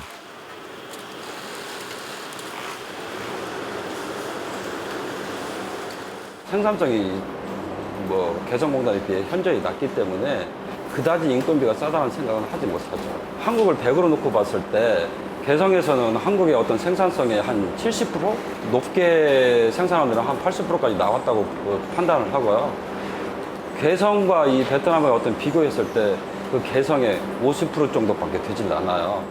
[SPEAKER 15] 생산성이 개성공단에 비해 현저히 낮기 때문에 그다지 인건비가 싸다는 생각은 하지 못하죠. 한국을 100으로 놓고 봤을 때 개성에서는 한국의 어떤 생산성의 한 70%? 높게 생산하면 한 80%까지 나왔다고 판단을 하고요. 개성과 이 베트남의 어떤 비교했을 때 그 개성의 50% 정도밖에 되질 않아요.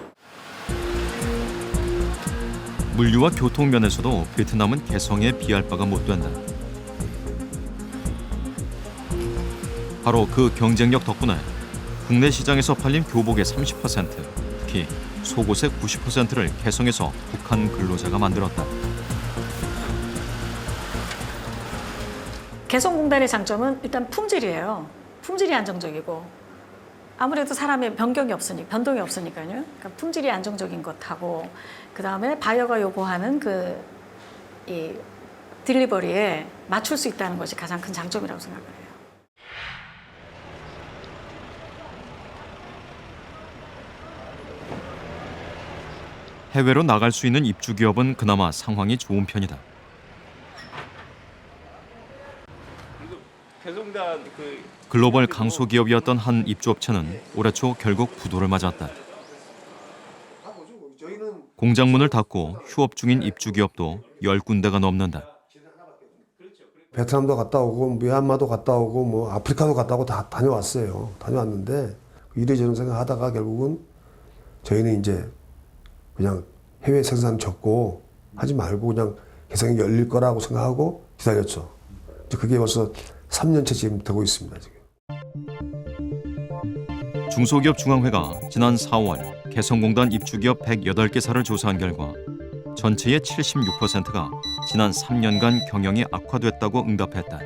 [SPEAKER 4] 물류와 교통 면에서도 베트남은 개성에 비할 바가 못 된다. 바로 그 경쟁력 덕분에 국내 시장에서 팔린 교복의 30%, 특히 속옷의 90%를 개성에서 북한 근로자가 만들었다.
[SPEAKER 26] 개성공단의 장점은 일단 품질이에요. 품질이 안정적이고 아무래도 사람의 변동이 없으니까요. 그러니까 품질이 안정적인 것하고 그 다음에 바이어가 요구하는 이 딜리버리에 맞출 수 있다는 것이 가장 큰 장점이라고 생각을 해요.
[SPEAKER 4] 해외로 나갈 수 있는 입주 기업은 그나마 상황이 좋은 편이다. 글로벌 강소기업이었던 한 입주업체는 올해 초 결국 부도를 맞았다. 공장 문을 닫고 휴업 중인 입주기업도 10군데가 넘는다.
[SPEAKER 27] 베트남도 갔다 오고 미얀마도 갔다 오고 뭐 아프리카도 갔다 오고 다 다녀왔어요. 다녀왔는데 이래저래 생각하다가 결국은 저희는 이제 그냥 해외 생산 접고 하지 말고 그냥 개성이 열릴 거라고 생각하고 기다렸죠. 그게 벌써 3년째 지금 되고 있습니다. 지금.
[SPEAKER 4] 중소기업 중앙회가 지난 4월 개성공단 입주기업 108개사를 조사한 결과 전체의 76%가 지난 3년간 경영이 악화됐다고 응답했다.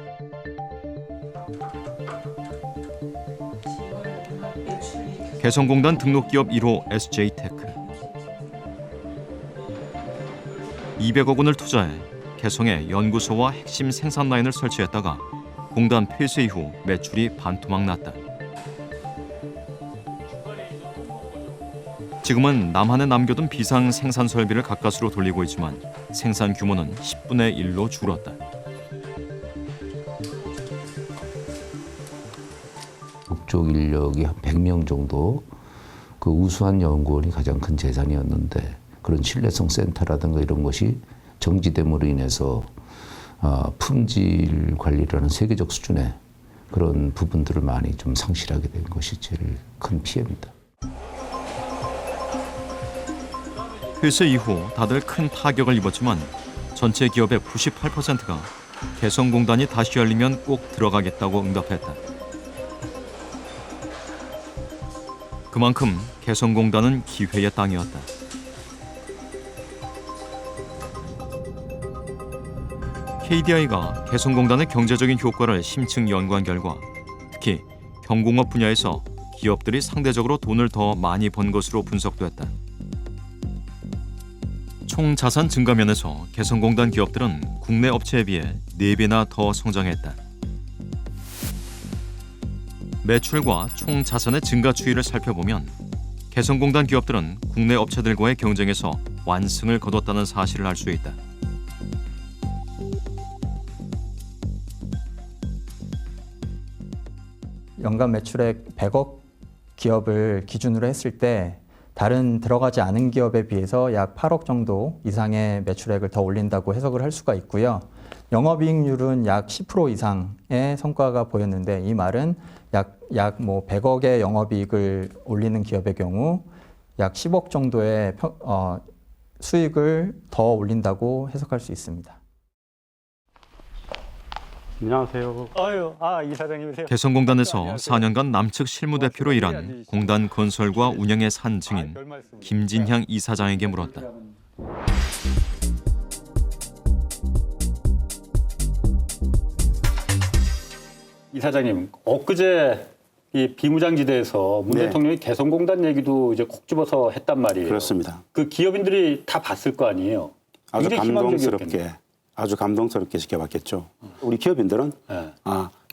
[SPEAKER 4] 개성공단 등록기업 1호 SJ테크 200억 원을 투자해 개성에 연구소와 핵심 생산 라인을 설치했다가 공단 폐쇄 이후 매출이 반토막 났다. 지금은 남한에 남겨둔 비상 생산 설비를 가까스로 돌리고 있지만 생산 규모는 10분의 1로 줄었다.
[SPEAKER 6] 북쪽 인력이 한 100명 정도, 그 우수한 연구원이 가장 큰 재산이었는데 그런 신뢰성 센터라든가 이런 것이 정지됨으로 인해서 품질 관리라는 세계적 수준의 그런 부분들을 많이 좀 상실하게 된 것이 제일 큰 피해입니다.
[SPEAKER 4] 폐쇄 이후 다들 큰 타격을 입었지만 전체 기업의 98%가 개성공단이 다시 열리면 꼭 들어가겠다고 응답했다. 그만큼 개성공단은 기회의 땅이었다. KDI가 개성공단의 경제적인 효과를 심층 연구한 결과 특히 경공업 분야에서 기업들이 상대적으로 돈을 더 많이 번 것으로 분석됐다. 총 자산 증가 면에서 개성공단 기업들은 국내 업체에 비해 4배나 더 성장했다. 매출과 총 자산의 증가 추이를 살펴보면 개성공단 기업들은 국내 업체들과의 경쟁에서 완승을 거뒀다는 사실을 알 수 있다.
[SPEAKER 10] 연간 매출액 100억 기업을 기준으로 했을 때 다른 들어가지 않은 기업에 비해서 약 8억 정도 이상의 매출액을 더 올린다고 해석을 할 수가 있고요. 영업이익률은 약 10% 이상의 성과가 보였는데 이 말은 약 100억의 영업이익을 올리는 기업의 경우 약 10억 정도의 수익을 더 올린다고 해석할 수 있습니다.
[SPEAKER 1] 안녕하세요. 이사장님이세요.
[SPEAKER 4] 개성공단에서 4년간 남측 실무대표로 일한 공단 건설과 운영의 산 증인 김진향 이사장에게 물었다.
[SPEAKER 1] 이사장님, 엊그제 이 비무장지대에서 문
[SPEAKER 11] 네.
[SPEAKER 1] 대통령이 개성공단 얘기도 이제 콕 집어서 했단 말이에요.
[SPEAKER 11] 그렇습니다.
[SPEAKER 1] 그 기업인들이 다 봤을 거 아니에요.
[SPEAKER 11] 아주
[SPEAKER 1] 굉장히 희망적이었겠네요.
[SPEAKER 11] 아주 감동스럽게 지켜봤겠죠. 우리 기업인들은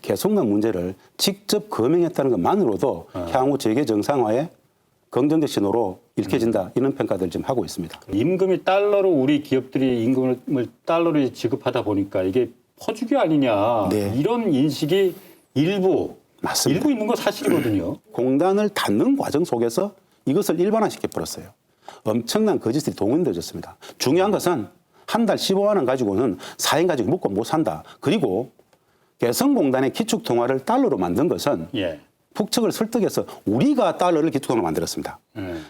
[SPEAKER 11] 개성공단 문제를 직접 거명했다는 것만으로도 향후 재계 정상화에 긍정적 신호로 읽혀진다 이런 평가들을 지금 하고 있습니다.
[SPEAKER 1] 임금이 달러로 우리 기업들이 임금을 달러로 지급하다 보니까 이게 퍼주기 아니냐 이런 인식이 일부 있는 거 사실이거든요.
[SPEAKER 11] 공단을 닫는 과정 속에서 이것을 일반화시켜 버렸어요. 엄청난 거짓들이 동원되어졌습니다. 중요한 것은 한 달 15만 원 가지고는 4인 가지고 먹고 못 산다. 그리고 개성공단의 기축통화를 달러로 만든 것은 북측을 설득해서 우리가 달러를 기축통화로 만들었습니다.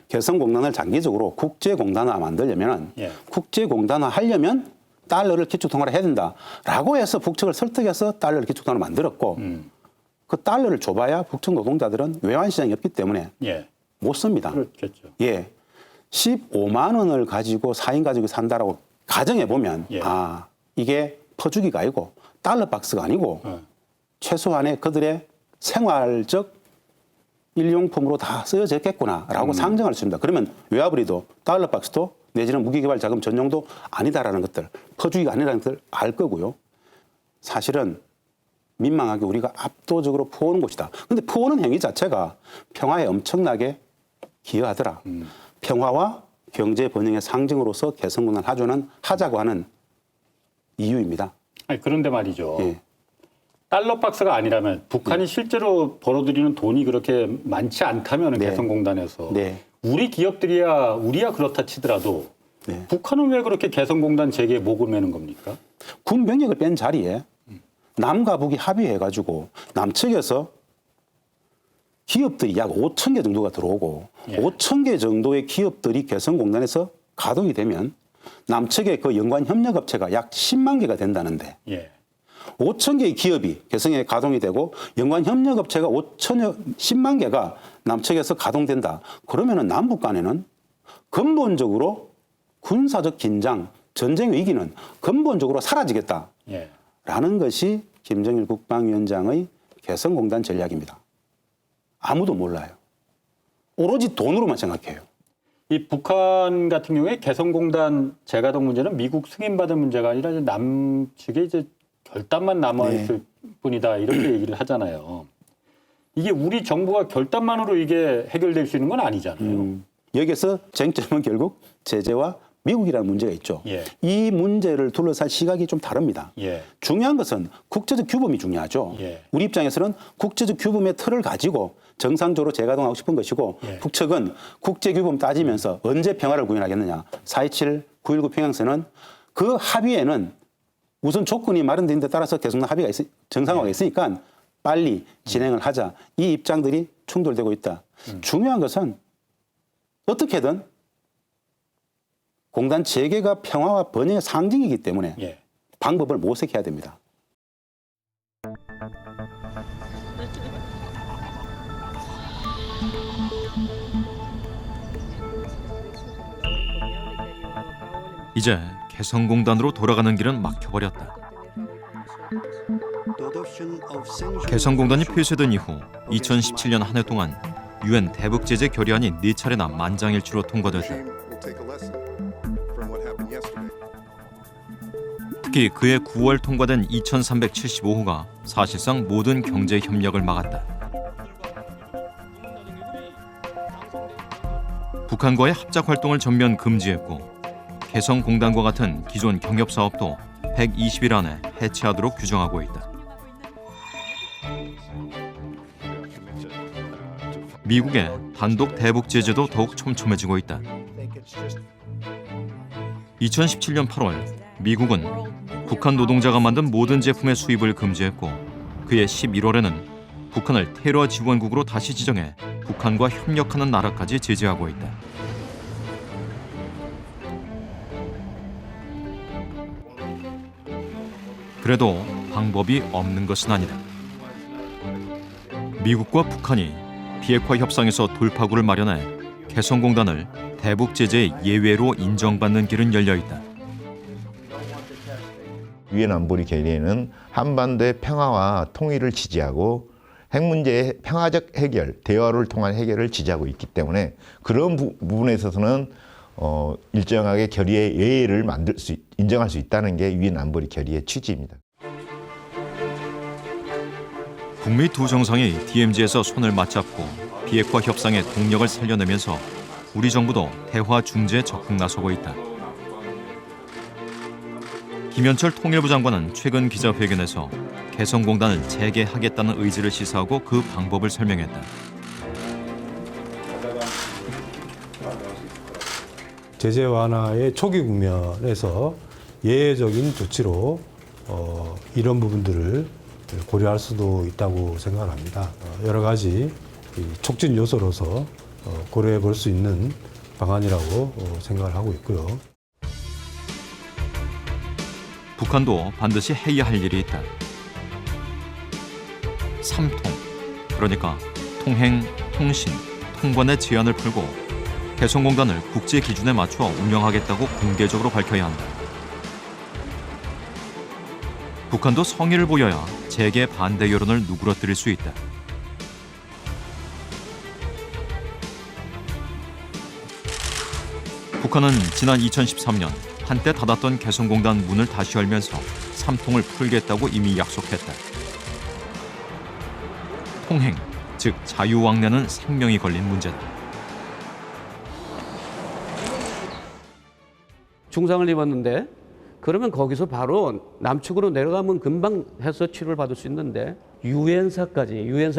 [SPEAKER 11] 개성공단을 장기적으로 국제공단화 만들려면 국제공단화 하려면 달러를 기축통화로 해야 된다라고 해서 북측을 설득해서 달러를 기축통화로 만들었고 그 달러를 줘봐야 북측 노동자들은 외환시장이 없기 때문에 못 씁니다.
[SPEAKER 1] 그렇겠죠.
[SPEAKER 11] 15만 원을 가지고 4인 가지고 산다라고 가정해보면 이게 퍼주기가 아니고 달러 박스가 아니고 최소한의 그들의 생활적 일용품으로 다 쓰여졌겠구나라고 상정할 수 있습니다. 그러면 외화벌이도 달러 박스도 내지는 무기개발 자금 전용도 아니다라는 것들, 퍼주기가 아니라는 것을 알 거고요. 사실은 민망하게 우리가 압도적으로 퍼오는 곳이다. 그런데 퍼오는 행위 자체가 평화에 엄청나게 기여하더라. 평화와 경제 번영의 상징으로서 개성공단 하조는 하자고 하는 이유입니다.
[SPEAKER 1] 그런데 말이죠. 달러 박스가 아니라면 북한이 실제로 벌어들이는 돈이 그렇게 많지 않다면 개성공단에서 우리 기업들이야 우리야 그렇다 치더라도 북한은 왜 그렇게 개성공단 재개에 목을 매는 겁니까?
[SPEAKER 11] 군 병력을 뺀 자리에 남과 북이 합의해가지고 남측에서 기업들이 약 5천 개 정도가 들어오고 5천 개 정도의 기업들이 개성공단에서 가동이 되면 남측의 그 연관 협력업체가 약 10만 개가 된다는데 5천 개의 기업이 개성에 가동이 되고 연관 협력업체가 10만 개가 남측에서 가동된다. 그러면은 남북 간에는 근본적으로 군사적 긴장, 전쟁 위기는 근본적으로 사라지겠다라는 것이 김정일 국방위원장의 개성공단 전략입니다. 아무도 몰라요. 오로지 돈으로만 생각해요.
[SPEAKER 1] 이 북한 같은 경우에 개성공단 재가동 문제는 미국 승인받은 문제가 아니라 남측에 이제 결단만 남아있을 뿐이다 이렇게 얘기를 하잖아요. 이게 우리 정부가 결단만으로 이게 해결될 수 있는 건 아니잖아요.
[SPEAKER 11] 여기서 쟁점은 결국 제재와 미국이라는 문제가 있죠. 이 문제를 둘러쌀 시각이 좀 다릅니다. 중요한 것은 국제적 규범이 중요하죠. 우리 입장에서는 국제적 규범의 틀을 가지고 정상적으로 재가동하고 싶은 것이고 북측은 국제규범 따지면서 언제 평화를 구현하겠느냐. 4.27, 9.19 평양선은 그 합의에는 우선 조건이 마련된 데 따라서 계속 합의가 정상화가 있으니까 빨리 진행을 하자. 이 입장들이 충돌되고 있다. 중요한 것은 어떻게든 공단 재개가 평화와 번영의 상징이기 때문에 방법을 모색해야 됩니다.
[SPEAKER 4] 이제 개성공단으로 돌아가는 길은 막혀버렸다. 개성공단이 폐쇄된 이후 2017년 한 해 동안 UN 대북제재 결의안이 4차례나 만장일치로 통과됐다. 특히 그해 9월 통과된 2375호가 사실상 모든 경제 협력을 막았다. 북한과의 합작 활동을 전면 금지했고 개성공단과 같은 기존 경협사업도 120일 안에 해체하도록 규정하고 있다. 미국의 단독 대북 제재도 더욱 촘촘해지고 있다. 2017년 8월 미국은 북한 노동자가 만든 모든 제품의 수입을 금지했고 그해 11월에는 북한을 테러 지원국으로 다시 지정해 북한과 협력하는 나라까지 제재하고 있다. 그래도 방법이 없는 것은 아니다. 미국과 북한이 비핵화 협상에서 돌파구를 마련해 개성공단을 대북 제재의 예외로 인정받는 길은 열려 있다.
[SPEAKER 5] 유엔 안보리 결의에는 한반도의 평화와 통일을 지지하고 핵 문제의 평화적 해결, 대화를 통한 해결을 지지하고 있기 때문에 그런 부분에 있어서는 일정하게 결의의 예외를 인정할 수 있다는 게 유엔 안보리 결의의 취지입니다.
[SPEAKER 4] 북미 두 정상이 DMZ에서 손을 맞잡고 비핵화 협상의 동력을 살려내면서 우리 정부도 대화 중재에 적극 나서고 있다. 김현철 통일부 장관은 최근 기자회견에서 개성공단을 재개하겠다는 의지를 시사하고 그 방법을 설명했다.
[SPEAKER 27] 제재 완화의 초기 국면에서 예외적인 조치로 이런 부분들을 고려할 수도 있다고 생각합니다. 여러 가지 촉진 요소로서 고려해 볼 수 있는 방안이라고 생각을 하고 있고요.
[SPEAKER 4] 북한도 반드시 해야 할 일이 있다. 3통, 그러니까 통행, 통신, 통관의 제한을 풀고 개성공단을 국제 기준에 맞춰 운영하겠다고 공개적으로 밝혀야 한다. 북한도 성의를 보여야 재개 반대 여론을 누그러뜨릴 수 있다. 북한은 지난 2013년 한때 닫았던 개성공단 문을 다시 열면서 3통을 풀겠다고 이미 약속했다. 통행, 즉 자유왕래는 생명이 걸린 문제다.
[SPEAKER 12] 중상을 입었는데 그러면 거기서 바로 남측으로 내려가면 금방 해서 치료를 받을 수 있는데 유엔사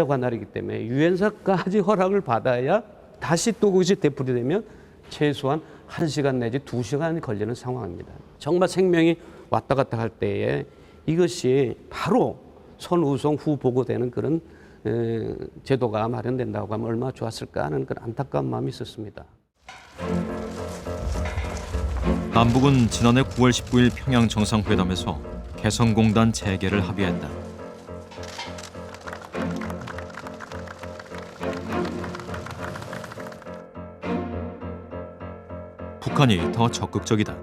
[SPEAKER 12] 관할이기 때문에 유엔사까지 허락을 받아야 다시 또 그것이 되풀이 되면 최소한 1시간 내지 2시간이 걸리는 상황입니다. 정말 생명이 왔다 갔다 할 때에 이것이 바로 선우송 후 보고되는 그런 제도가 마련된다고 하면 얼마나 좋았을까 하는 그런 안타까운 마음이 있었습니다.
[SPEAKER 4] 남북은 지난해 9월 19일 평양 정상회담에서 개성공단 재개를 합의했다. 북한이 더 적극적이다.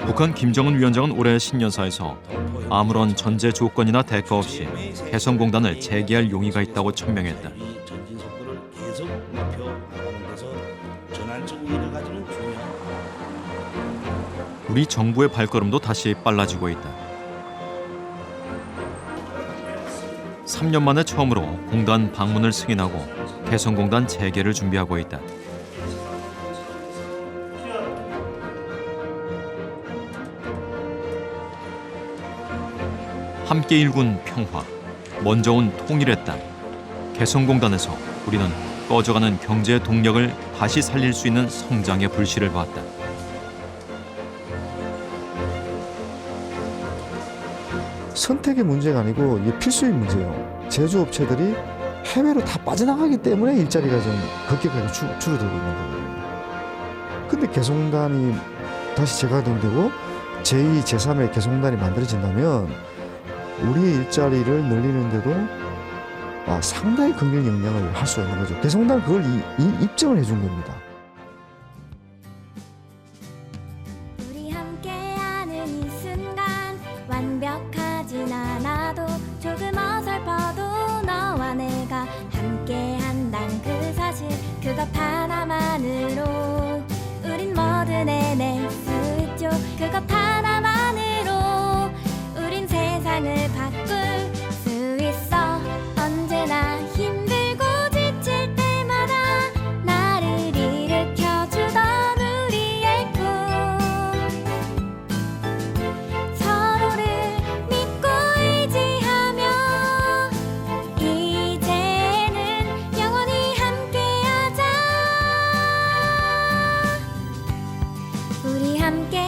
[SPEAKER 4] 북한 김정은 위원장은 올해 신년사에서 아무런 전제 조건이나 대가 없이 개성공단을 재개할 용의가 있다고 천명했다. 우리 정부의 발걸음도 다시 빨라지고 있다. 3년 만에 처음으로 공단 방문을 승인하고 개성공단 재개를 준비하고 있다. 함께 일군 평화, 먼저 온 통일의 땅, 개성공단에서 우리는 꺼져가는 경제 동력을 다시 살릴 수 있는 성장의 불씨를 봤다.
[SPEAKER 13] 선택의 문제가 아니고 이게 필수의 문제예요. 제조업체들이 해외로 다 빠져나가기 때문에 일자리가 좀 급격하게 줄어들고 있는 거거든요. 근데 개성공단이 다시 재가동되고 제2, 제3의 개성공단이 만들어진다면 우리의 일자리를 늘리는데도 상당히 긍정 영향을 할 수 있는 거죠. 개성공단은 그걸 입증을 해준 겁니다.
[SPEAKER 16] 우리 함께하는 이 순간 완벽하진 않아도 조금 어설퍼도 너와 내가 함께한단 그 사실 그것 하나만으로 우린 뭐든 해낼 수 있죠. 그것 하나만으로 우린 세상을 바꿀 수 있어. 언제나 힘들고 지칠 때마다 나를 일으켜주던 우리의 꿈 서로를 믿고 의지하며 이제는 영원히 함께하자. 우리 함께